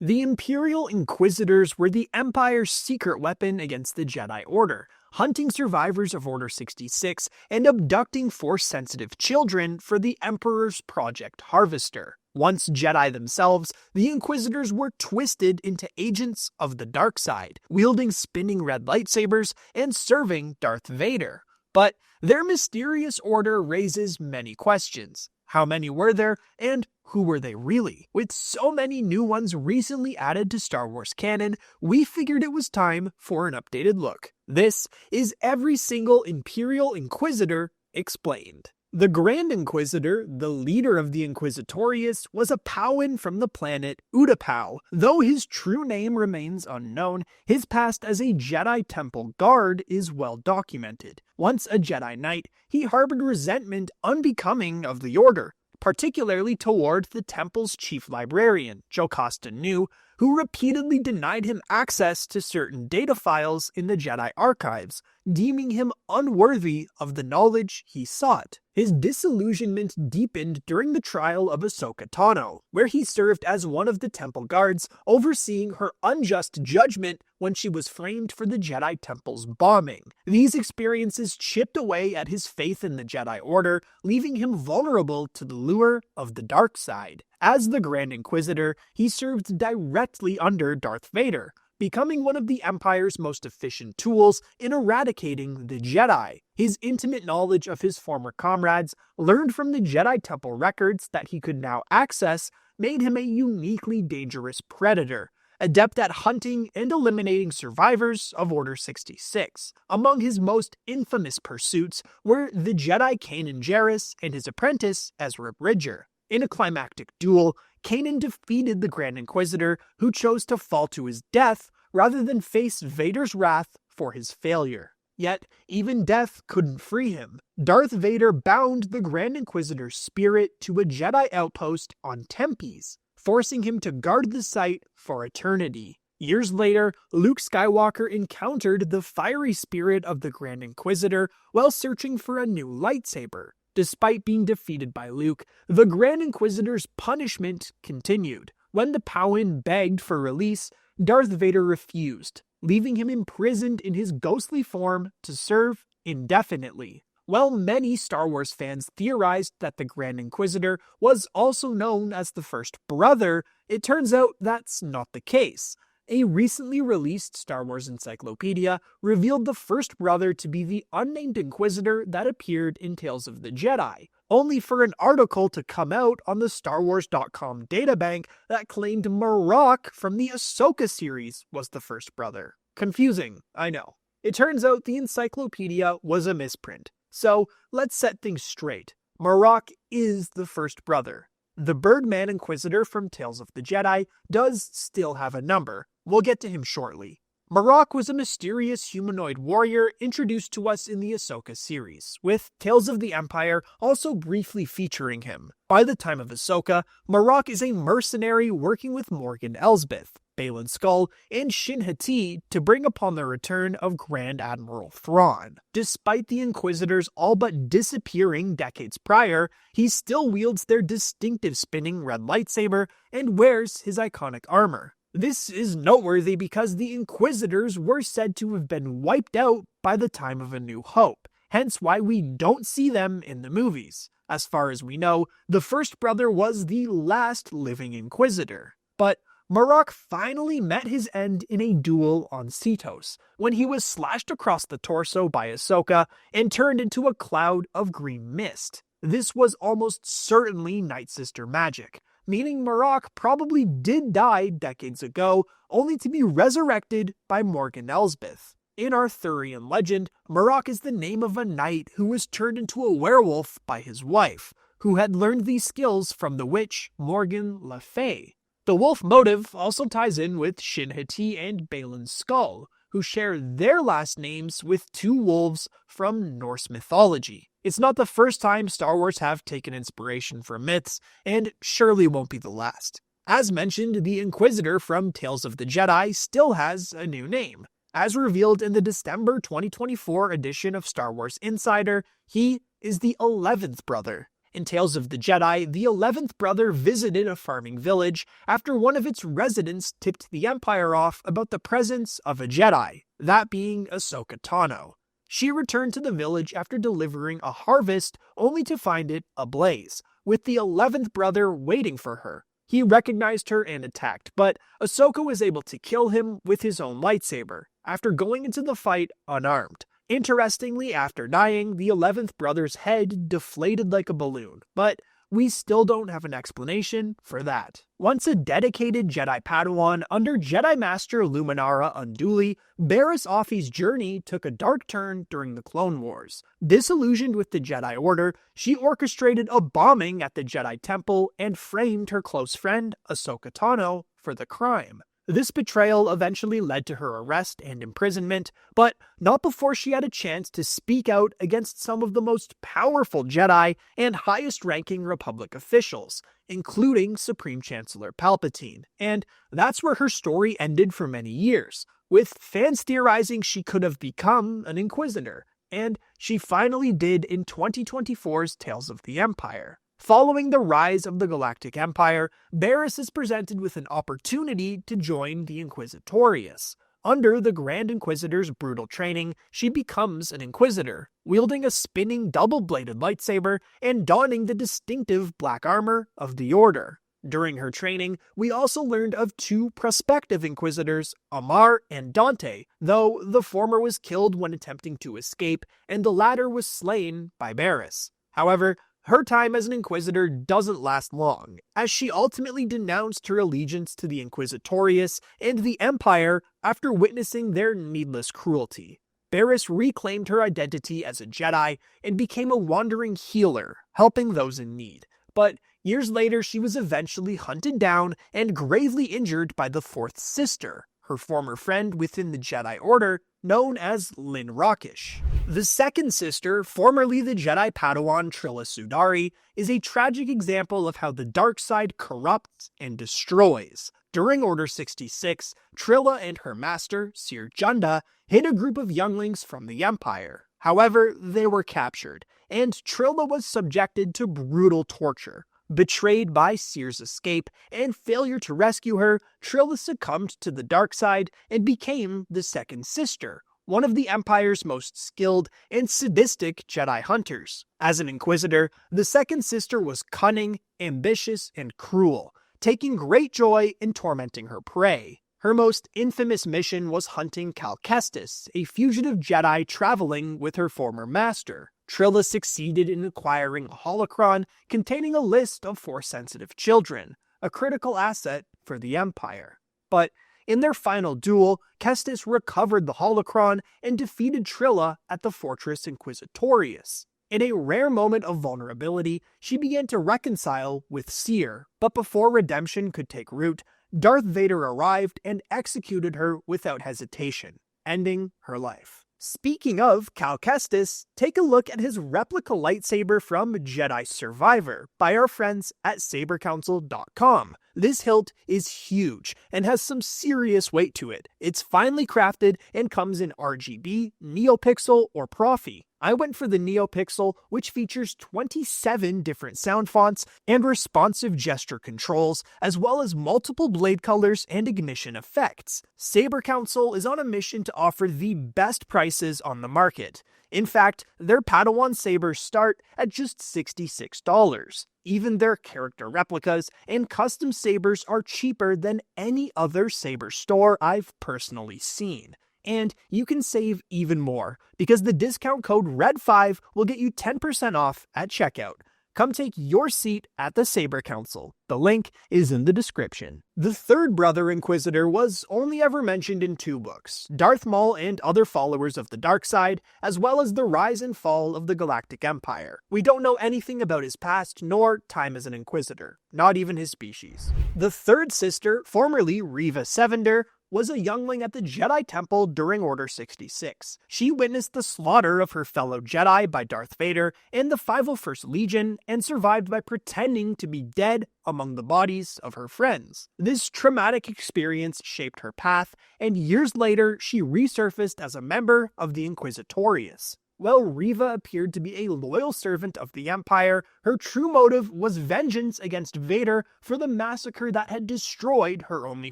The Imperial Inquisitors were the Empire's secret weapon against the Jedi Order, hunting survivors of Order 66 and abducting Force-sensitive children for the Emperor's Project Harvester. Once Jedi themselves, the Inquisitors were twisted into agents of the dark side, wielding spinning red lightsabers and serving Darth Vader. But their mysterious order raises many questions. How many were there, and who were they really? With so many new ones recently added to Star Wars canon, we figured it was time for an updated look. This is every single Imperial Inquisitor explained. The Grand Inquisitor, the leader of the Inquisitorius, was a Pauan from the planet Utapau. Though his true name remains unknown, his past as a Jedi Temple guard is well documented. Once a Jedi Knight, he harbored resentment unbecoming of the Order, particularly toward the Temple's chief librarian, Jocasta Nu, who repeatedly denied him access to certain data files in the Jedi archives, deeming him unworthy of the knowledge he sought. His disillusionment deepened during the trial of Ahsoka Tano, where he served as one of the Temple guards, overseeing her unjust judgment when she was framed for the Jedi Temple's bombing. These experiences chipped away at his faith in the Jedi Order, leaving him vulnerable to the lure of the dark side. As the Grand Inquisitor, he served directly under Darth Vader, becoming one of the Empire's most efficient tools in eradicating the Jedi. His intimate knowledge of his former comrades, learned from the Jedi Temple records that he could now access, made him a uniquely dangerous predator, adept at hunting and eliminating survivors of Order 66. Among his most infamous pursuits were the Jedi Kanan Jarrus and his apprentice Ezra Bridger. In a climactic duel, Kanan defeated the Grand Inquisitor, who chose to fall to his death rather than face Vader's wrath for his failure. Yet, even death couldn't free him. Darth Vader bound the Grand Inquisitor's spirit to a Jedi outpost on Tempes, forcing him to guard the site for eternity. Years later, Luke Skywalker encountered the fiery spirit of the Grand Inquisitor while searching for a new lightsaber. Despite being defeated by Luke, the Grand Inquisitor's punishment continued. When the Pauan begged for release, Darth Vader refused, leaving him imprisoned in his ghostly form to serve indefinitely. While many Star Wars fans theorized that the Grand Inquisitor was also known as the first brother, it turns out that's not the case. A recently released Star Wars encyclopedia revealed the first brother to be the unnamed Inquisitor that appeared in Tales of the Jedi, only for an article to come out on the StarWars.com databank that claimed Marok from the Ahsoka series was the first brother. Confusing, I know. It turns out the encyclopedia was a misprint. So, let's set things straight. Marok is the first brother. The Birdman Inquisitor from Tales of the Jedi does still have a number. We'll get to him shortly. Marok was a mysterious humanoid warrior introduced to us in the Ahsoka series, with Tales of the Empire also briefly featuring him. By the time of Ahsoka, Marok is a mercenary working with Morgan Elsbeth, Baylan Skoll, and Shin Hati to bring upon the return of Grand Admiral Thrawn. Despite the Inquisitors all but disappearing decades prior, he still wields their distinctive spinning red lightsaber and wears his iconic armor. This is noteworthy because the Inquisitors were said to have been wiped out by the time of A New Hope, hence why we don't see them in the movies. As far as we know, the first brother was the last living Inquisitor. But Marok finally met his end in a duel on Cetos, when he was slashed across the torso by Ahsoka and turned into a cloud of green mist. This was almost certainly Night Sister magic, meaning Marok probably did die decades ago, only to be resurrected by Morgan Elsbeth. In Arthurian legend, Marok is the name of a knight who was turned into a werewolf by his wife, who had learned these skills from the witch Morgan Le Fay. The wolf motive also ties in with Shin Hati and Baylan Skoll, who share their last names with two wolves from Norse mythology. It's not the first time Star Wars have taken inspiration from myths, and surely won't be the last. As mentioned, the Inquisitor from Tales of the Jedi still has a new name. As revealed in the December 2024 edition of Star Wars Insider, he is the 11th brother. In Tales of the Jedi, the 11th brother visited a farming village after one of its residents tipped the Empire off about the presence of a Jedi, that being Ahsoka Tano. She returned to the village after delivering a harvest only to find it ablaze, with the 11th brother waiting for her. He recognized her and attacked, but Ahsoka was able to kill him with his own lightsaber, after going into the fight unarmed. Interestingly, after dying, the 11th brother's head deflated like a balloon, but we still don't have an explanation for that. Once a dedicated Jedi Padawan under Jedi Master Luminara Unduli, Barriss Offee's journey took a dark turn during the Clone Wars. Disillusioned with the Jedi Order, she orchestrated a bombing at the Jedi Temple and framed her close friend, Ahsoka Tano, for the crime. This betrayal eventually led to her arrest and imprisonment, but not before she had a chance to speak out against some of the most powerful Jedi and highest-ranking Republic officials, including Supreme Chancellor Palpatine. And that's where her story ended for many years, with fans theorizing she could have become an Inquisitor, and she finally did in 2024's Tales of the Empire. Following the rise of the Galactic Empire, Barriss is presented with an opportunity to join the Inquisitorius. Under the Grand Inquisitor's brutal training, she becomes an Inquisitor, wielding a spinning double-bladed lightsaber and donning the distinctive black armor of the Order. During her training, we also learned of two prospective Inquisitors, Amar and Dante, though the former was killed when attempting to escape, and the latter was slain by Barriss. However, her time as an Inquisitor doesn't last long, as she ultimately denounced her allegiance to the Inquisitorius and the Empire after witnessing their needless cruelty. Barriss reclaimed her identity as a Jedi and became a wandering healer, helping those in need. But years later, she was eventually hunted down and gravely injured by the Fourth Sister, her former friend within the Jedi Order, known as Lyn Rockish. The Second Sister, formerly the Jedi Padawan Trilla Sudari, is a tragic example of how the dark side corrupts and destroys. During Order 66, Trilla and her master, Seer Junda, hid a group of younglings from the Empire. However, they were captured, and Trilla was subjected to brutal torture. Betrayed by Seer's escape and failure to rescue her, Trilla succumbed to the dark side and became the Second Sister, one of the Empire's most skilled and sadistic Jedi hunters. As an Inquisitor, the Second Sister was cunning, ambitious, and cruel, taking great joy in tormenting her prey. Her most infamous mission was hunting Cal Kestis, a fugitive Jedi traveling with her former master. Trilla succeeded in acquiring a holocron containing a list of Force-sensitive children, a critical asset for the Empire. But in their final duel, Kestis recovered the holocron and defeated Trilla at the Fortress Inquisitorius. In a rare moment of vulnerability, she began to reconcile with Seer, but before redemption could take root, Darth Vader arrived and executed her without hesitation, ending her life. Speaking of Cal Kestis, take a look at his replica lightsaber from Jedi Survivor by our friends at sabercouncil.com. This hilt is huge and has some serious weight to it. It's finely crafted and comes in RGB, NeoPixel, or Profi. I went for the NeoPixel, which features 27 different sound fonts and responsive gesture controls, as well as multiple blade colors and ignition effects. Saber Council is on a mission to offer the best prices on the market. In fact, their Padawan sabers start at just $66. Even their character replicas and custom sabers are cheaper than any other saber store I've personally seen. And you can save even more, because the discount code RED5 will get you 10% off at checkout. Come take your seat at the Saber Council. The link is in the description. The third brother Inquisitor was only ever mentioned in two books, Darth Maul and Other Followers of the Dark Side, as well as The Rise and Fall of the Galactic Empire. We don't know anything about his past nor time as an Inquisitor, not even his species. The third sister, formerly Reva Sevender, was a youngling at the Jedi Temple during Order 66. She witnessed the slaughter of her fellow Jedi by Darth Vader and the 501st Legion and survived by pretending to be dead among the bodies of her friends. This traumatic experience shaped her path, and years later she resurfaced as a member of the Inquisitorius. While Reva appeared to be a loyal servant of the Empire, her true motive was vengeance against Vader for the massacre that had destroyed her only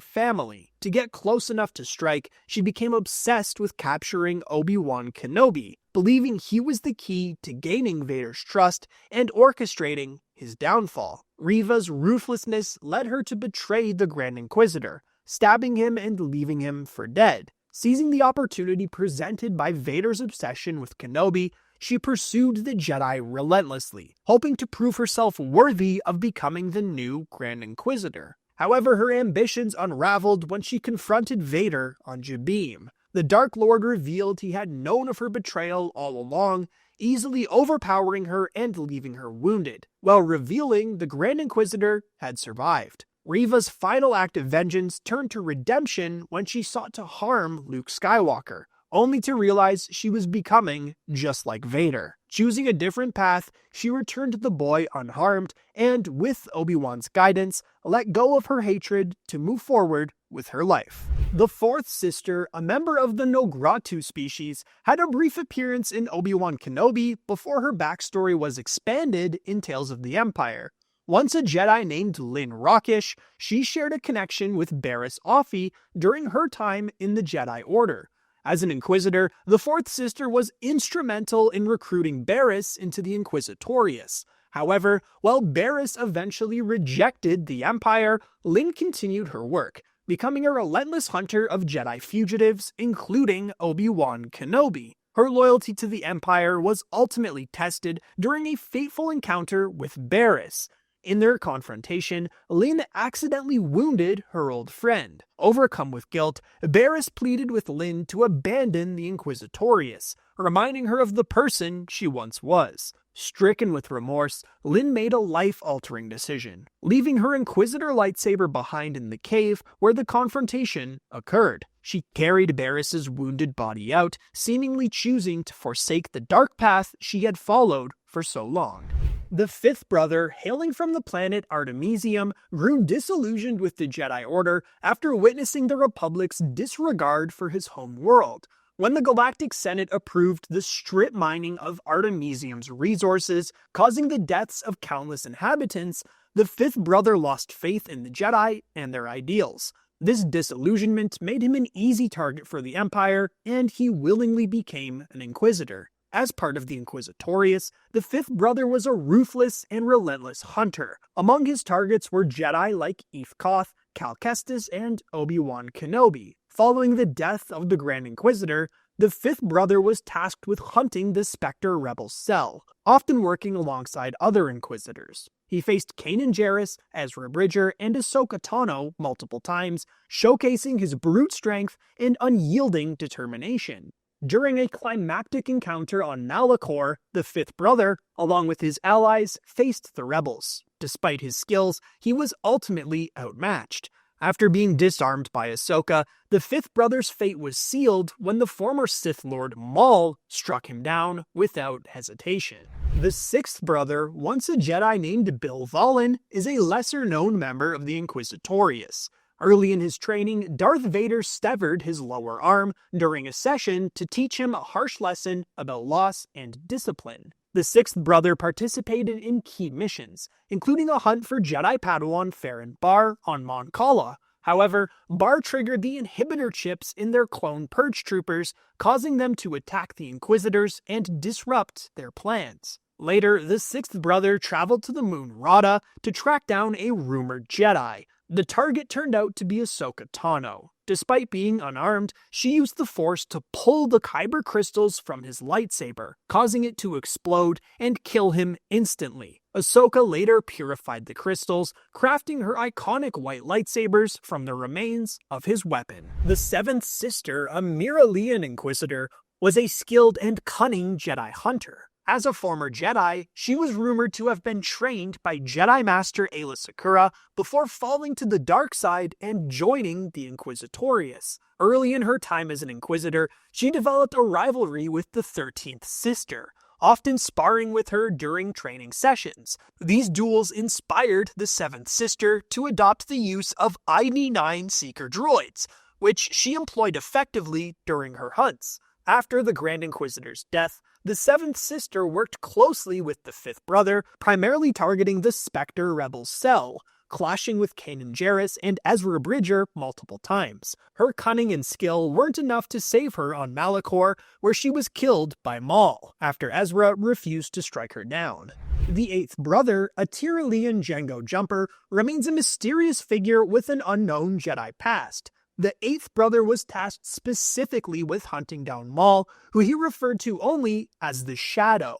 family. To get close enough to strike, she became obsessed with capturing Obi-Wan Kenobi, believing he was the key to gaining Vader's trust and orchestrating his downfall. Reva's ruthlessness led her to betray the Grand Inquisitor, stabbing him and leaving him for dead. Seizing the opportunity presented by Vader's obsession with Kenobi, she pursued the Jedi relentlessly, hoping to prove herself worthy of becoming the new Grand Inquisitor. However, her ambitions unraveled when she confronted Vader on Jabeam. The Dark Lord revealed he had known of her betrayal all along, easily overpowering her and leaving her wounded, while revealing the Grand Inquisitor had survived. Reva's final act of vengeance turned to redemption when she sought to harm Luke Skywalker, only to realize she was becoming just like Vader. Choosing a different path, she returned the boy unharmed, and with Obi-Wan's guidance, let go of her hatred to move forward with her life. The Fourth Sister, a member of the Nogratu species, had a brief appearance in Obi-Wan Kenobi before her backstory was expanded in Tales of the Empire. Once a Jedi named Lynn Rockish, she shared a connection with Barriss Offee during her time in the Jedi Order. As an Inquisitor, the Fourth Sister was instrumental in recruiting Barriss into the Inquisitorius. However, while Barriss eventually rejected the Empire, Lynn continued her work, becoming a relentless hunter of Jedi fugitives, including Obi-Wan Kenobi. Her loyalty to the Empire was ultimately tested during a fateful encounter with Barriss. In their confrontation, Lynn accidentally wounded her old friend. Overcome with guilt, Barriss pleaded with Lynn to abandon the Inquisitorius, reminding her of the person she once was. Stricken with remorse, Lynn made a life-altering decision, leaving her Inquisitor lightsaber behind in the cave where the confrontation occurred. She carried Barriss's wounded body out, seemingly choosing to forsake the dark path she had followed for so long. The fifth brother, hailing from the planet Artemisium, grew disillusioned with the Jedi Order after witnessing the Republic's disregard for his home world. When the Galactic Senate approved the strip mining of Artemisium's resources, causing the deaths of countless inhabitants, the fifth brother lost faith in the Jedi and their ideals. This disillusionment made him an easy target for the Empire, and he willingly became an Inquisitor. As part of the Inquisitorius, the fifth brother was a ruthless and relentless hunter. Among his targets were Jedi like Eve Koth, Cal Kestis, and Obi-Wan Kenobi. Following the death of the Grand Inquisitor, the fifth brother was tasked with hunting the Spectre rebel cell, often working alongside other Inquisitors. He faced Kanan Jarrus, Ezra Bridger, and Ahsoka Tano multiple times, showcasing his brute strength and unyielding determination. During a climactic encounter on Malachor, the fifth brother, along with his allies, faced the rebels. Despite his skills, he was ultimately outmatched. After being disarmed by Ahsoka, the fifth brother's fate was sealed when the former Sith Lord Maul struck him down without hesitation. The sixth brother, once a Jedi named Bill Vallon, is a lesser-known member of the Inquisitorius. Early in his training, Darth Vader severed his lower arm during a session to teach him a harsh lesson about loss and discipline. The sixth brother participated in key missions, including a hunt for Jedi Padawan Farron Barr on Mon Cala. However, Barr triggered the inhibitor chips in their clone purge troopers, causing them to attack the Inquisitors and disrupt their plans. Later, the sixth brother traveled to the moon Rada to track down a rumored Jedi. The target turned out to be Ahsoka Tano. Despite being unarmed, she used the Force to pull the Kyber crystals from his lightsaber, causing it to explode and kill him instantly. Ahsoka later purified the crystals, crafting her iconic white lightsabers from the remains of his weapon. The Seventh Sister, a Miralian Inquisitor, was a skilled and cunning Jedi hunter. As a former Jedi, she was rumored to have been trained by Jedi Master Aayla Secura before falling to the dark side and joining the Inquisitorius. Early in her time as an Inquisitor, she developed a rivalry with the 13th Sister, often sparring with her during training sessions. These duels inspired the 7th Sister to adopt the use of ID9 Seeker droids, which she employed effectively during her hunts. After the Grand Inquisitor's death, the Seventh Sister worked closely with the Fifth Brother, primarily targeting the Spectre rebel cell, clashing with Kanan Jarrus and Ezra Bridger multiple times. Her cunning and skill weren't enough to save her on Malachor, where she was killed by Maul, after Ezra refused to strike her down. The Eighth Brother, a Tyrolean Django jumper, remains a mysterious figure with an unknown Jedi past. The Eighth Brother was tasked specifically with hunting down Maul, who he referred to only as the Shadow.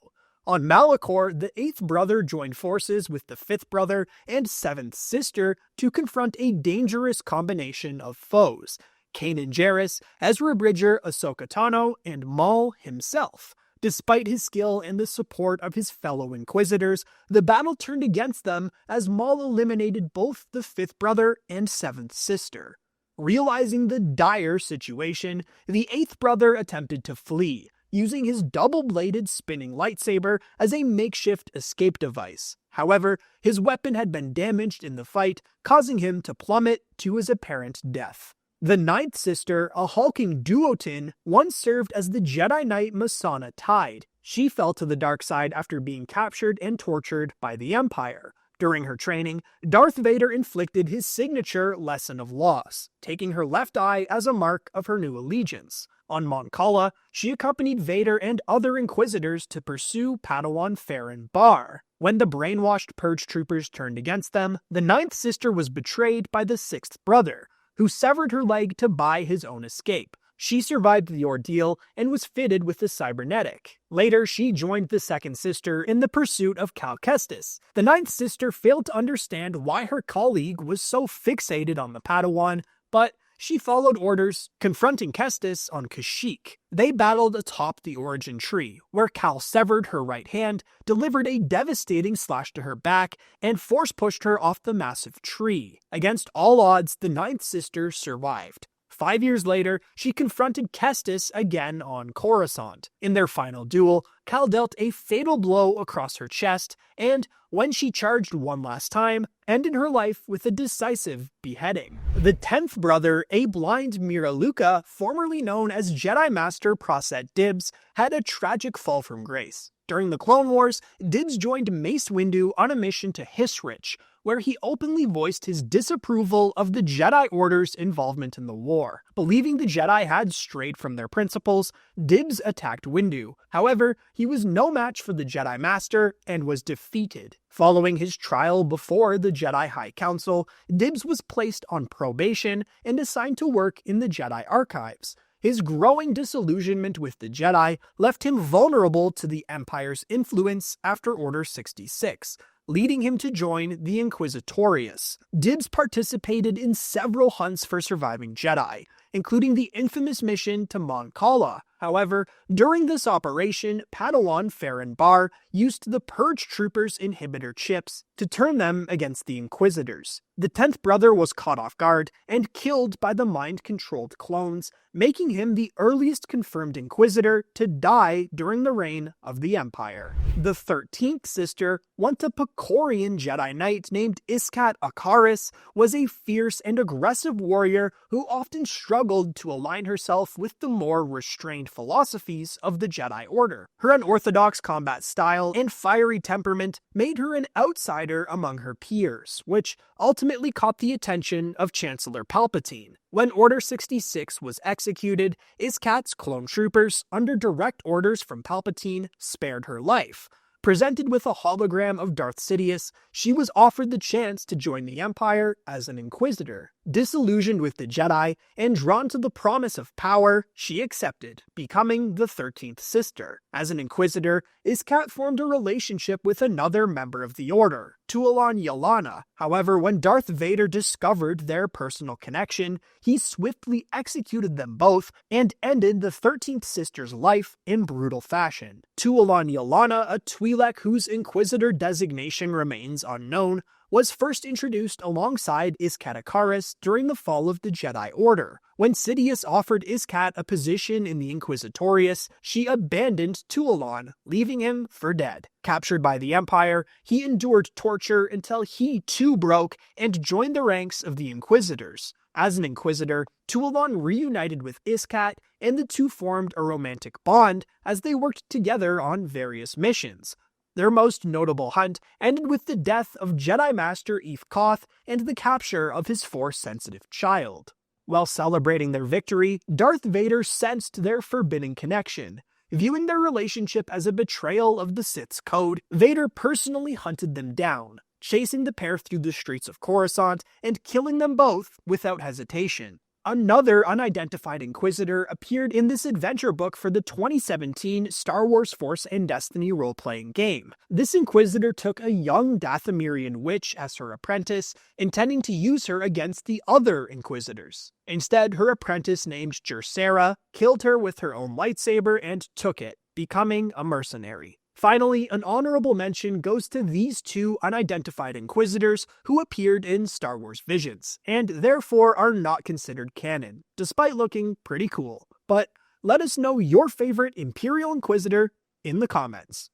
On Malachor, the Eighth Brother joined forces with the Fifth Brother and Seventh Sister to confront a dangerous combination of foes: Kanan Jarrus, Ezra Bridger, Ahsoka Tano, and Maul himself. Despite his skill and the support of his fellow Inquisitors, the battle turned against them as Maul eliminated both the Fifth Brother and Seventh Sister. Realizing the dire situation, the Eighth Brother attempted to flee, using his double-bladed spinning lightsaber as a makeshift escape device. However, his weapon had been damaged in the fight, causing him to plummet to his apparent death. The Ninth Sister, a hulking duotin, once served as the Jedi Knight Masana Tide. She fell to the dark side after being captured and tortured by the Empire. During her training, Darth Vader inflicted his signature Lesson of Loss, taking her left eye as a mark of her new allegiance. On Mon Cala, she accompanied Vader and other Inquisitors to pursue Padawan Farron Bar. When the brainwashed Purge troopers turned against them, the Ninth Sister was betrayed by the Sixth Brother, who severed her leg to buy his own escape. She survived the ordeal and was fitted with the cybernetic. Later, she joined the Second Sister in the pursuit of Cal Kestis. The Ninth Sister failed to understand why her colleague was so fixated on the Padawan, but she followed orders, confronting Kestis on Kashyyyk. They battled atop the Origin Tree, where Cal severed her right hand, delivered a devastating slash to her back, and force-pushed her off the massive tree. Against all odds, the Ninth Sister survived. 5 years later, she confronted Kestis again on Coruscant. In their final duel, Cal dealt a fatal blow across her chest, and, when she charged one last time, ended her life with a decisive beheading. The 10th Brother, a blind Mira Luca, formerly known as Jedi Master Proset Dibs, had a tragic fall from grace. During the Clone Wars, Dibs joined Mace Windu on a mission to Hissrich, where he openly voiced his disapproval of the Jedi Order's involvement in the war. Believing the Jedi had strayed from their principles, Dibs attacked Windu. However, he was no match for the Jedi Master and was defeated. Following his trial before the Jedi High Council, Dibs was placed on probation and assigned to work in the Jedi Archives. His growing disillusionment with the Jedi left him vulnerable to the Empire's influence after Order 66, leading him to join the Inquisitorius. Dibs participated in several hunts for surviving Jedi, including the infamous mission to Mon Cala. However, during this operation, Padawan Farron Bar used the Purge Troopers' inhibitor chips to turn them against the Inquisitors. The 10th Brother was caught off guard and killed by the mind-controlled clones, making him the earliest confirmed Inquisitor to die during the reign of the Empire. The 13th Sister, once a Picorian Jedi Knight named Iscat Akaris, was a fierce and aggressive warrior who often struggled to align herself with the more restrained philosophies of the Jedi Order. Her unorthodox combat style and fiery temperament made her an outsider among her peers, which ultimately caught the attention of Chancellor Palpatine. When Order 66 was executed, Iscat's clone troopers, under direct orders from Palpatine, spared her life. Presented with a hologram of Darth Sidious, she was offered the chance to join the Empire as an Inquisitor. Disillusioned with the Jedi and drawn to the promise of power, she accepted, becoming the 13th Sister. As an Inquisitor, Iscat formed a relationship with another member of the Order, Tualan Yalana. However, when Darth Vader discovered their personal connection, he swiftly executed them both and ended the 13th Sister's life in brutal fashion. Tualan Yalana, a Twi'lek whose Inquisitor designation remains unknown, was first introduced alongside Iscat Akaris during the fall of the Jedi Order. When Sidious offered Iscat a position in the Inquisitorius, she abandoned Tualan, leaving him for dead. Captured by the Empire, he endured torture until he too broke and joined the ranks of the Inquisitors. As an Inquisitor, Tuolon reunited with Iscat, and the two formed a romantic bond as they worked together on various missions. Their most notable hunt ended with the death of Jedi Master Eve Koth and the capture of his Force-sensitive child. While celebrating their victory, Darth Vader sensed their forbidden connection. Viewing their relationship as a betrayal of the Sith's code, Vader personally hunted them down, chasing the pair through the streets of Coruscant and killing them both without hesitation. Another unidentified Inquisitor appeared in this adventure book for the 2017 Star Wars Force and Destiny role-playing game. This Inquisitor took a young Dathomirian witch as her apprentice, intending to use her against the other Inquisitors. Instead, her apprentice named Jersera killed her with her own lightsaber and took it, becoming a mercenary. Finally, an honorable mention goes to these two unidentified Inquisitors who appeared in Star Wars Visions, and therefore are not considered canon, despite looking pretty cool. But let us know your favorite Imperial Inquisitor in the comments.